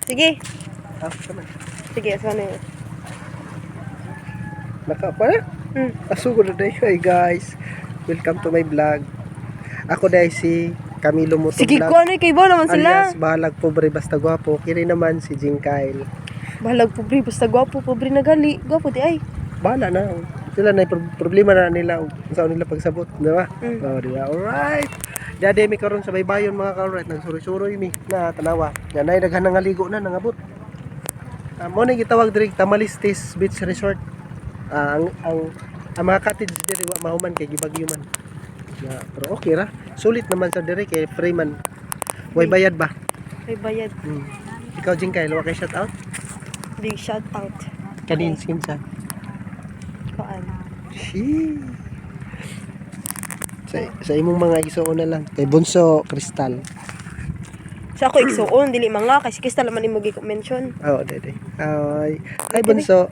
Sige. Sama. Sige, sana yun. Naka pa na? Asugod na day. Hi guys. Welcome to my vlog. Ako dahil si Camilo Moto Sige, Vlog. kung ano kayo ba naman sila? Alias Bahalag Pobre Basta Gwapo. Kini naman si Jing Kyle. Bahalag pobre, basta gwapo, pobre na gali. Gwapo di ay. Bahala na. Sila na problema na nila. Saan nila pagsabot. Di ba? Oh, di ba? Alright. Dade mi karon sa baybayon mga ka-alright. Nagsuroy-suroy mi na tanawa. Yan ay daghan nga ligo na nangabot. Mo na gitawag diri Tamalistis Beach Resort. Ang mga cottage diri wa mahuman kay gibagyo man. Pero okay ra. Sulit naman sa diri kay free man. Way bayad ba? May bayad. Ikaw Jing Kyle, wa kay shout out? Big shout out. Kanin sinsa. Kaan. Sa imong mga igsuon na lang kay Bunso Kristal. Sa ako igsuon, dili mga kasi kista naman imo gi-mention. Oh, dede. Ay Bunso.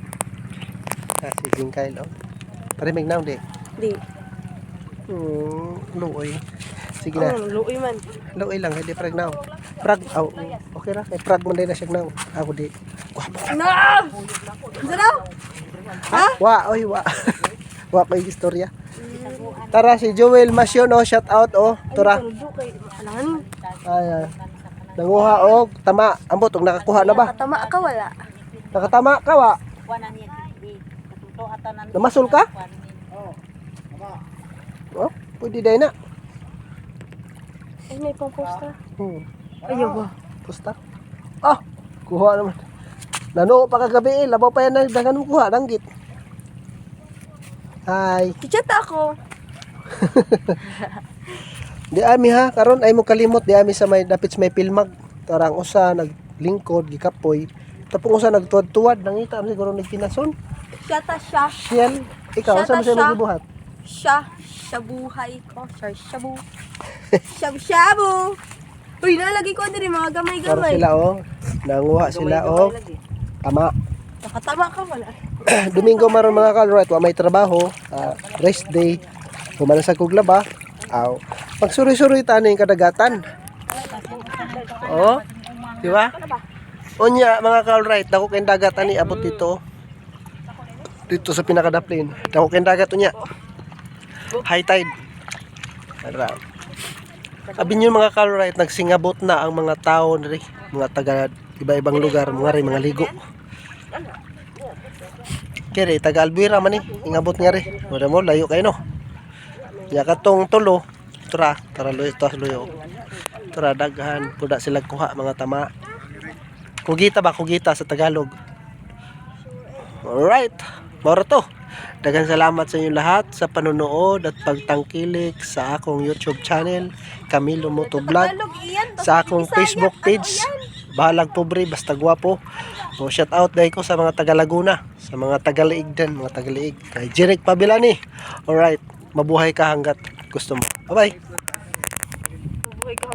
Si Jing Kyle oh. Pare mig now di. Di. Luoy. Sige na. Luoy man. Luoy lang hindi prag now. Prag okay ra kay prag man din na siya now. Ako di. No! Ano? Ha? Wa ko yung istorya. Tara si Joel Masyon oh, shout out oh. Tura. Ay. Nanguha og tama. Ambot og nakakuha na ba? Tama ka wala. Nakatama ka wa? Namasul ka? Oh, pwede day na. Ay, may pang poster. Ayaw ba? Poster? Ah, kuha naman. Nano pa kagabi eh, labaw pa yan na dagan mo kuha, danggit. Hi. Kichat ako. Di ami ha, karon ay mo kalimot di ami sa may dapit sa may pilmag. Tarang usa naglingkod gikapoy. Tapos usa nagtuwad-tuwad nangita am siguro nagkinason. Siya. Shell, ikaw sa mo magbuhat. Siya buhay ko. Shabu. Shabu. Uy, nalagay ko din mga Karon gamay-gamay. sila oh, nanguha sila oh. Tama. Nakatama ka wala. Domingo maron mga ka-alright, wa may trabaho, rest day. Human sa kuglaba. Aw. Pagsuri-suri ta ning kadagatan. Oh. Di ba? Unya mga ka-alright, dako kay dagat ani abot dito. Dito sa pinakadaplin. Dako kay dagat unya. High tide. Tara. Sabi niyo mga ka-alright, nagsingabot na ang mga tao nari, mga taga iba-ibang lugar, mga ligo. Kere taga Albuera man ni, ingabot nga ri. Wala mo layo kay no. Ya katong tulo, tara luyo. Tara daghan puda sila kuha mga tama. Kugita sa Tagalog. Alright. Moro to. Daghang salamat sa inyo lahat sa panonood at pagtangkilik sa akong YouTube channel, Camilo Moto Vlog, sa akong Facebook page, Bahalag Pobre Basta Gwapo. So, shout out dahil ko sa mga taga Laguna, sa mga taga Liig din, mga taga Liig. Kay Jeric Pabilani. Alright, mabuhay ka hanggat gusto mo. Bye-bye.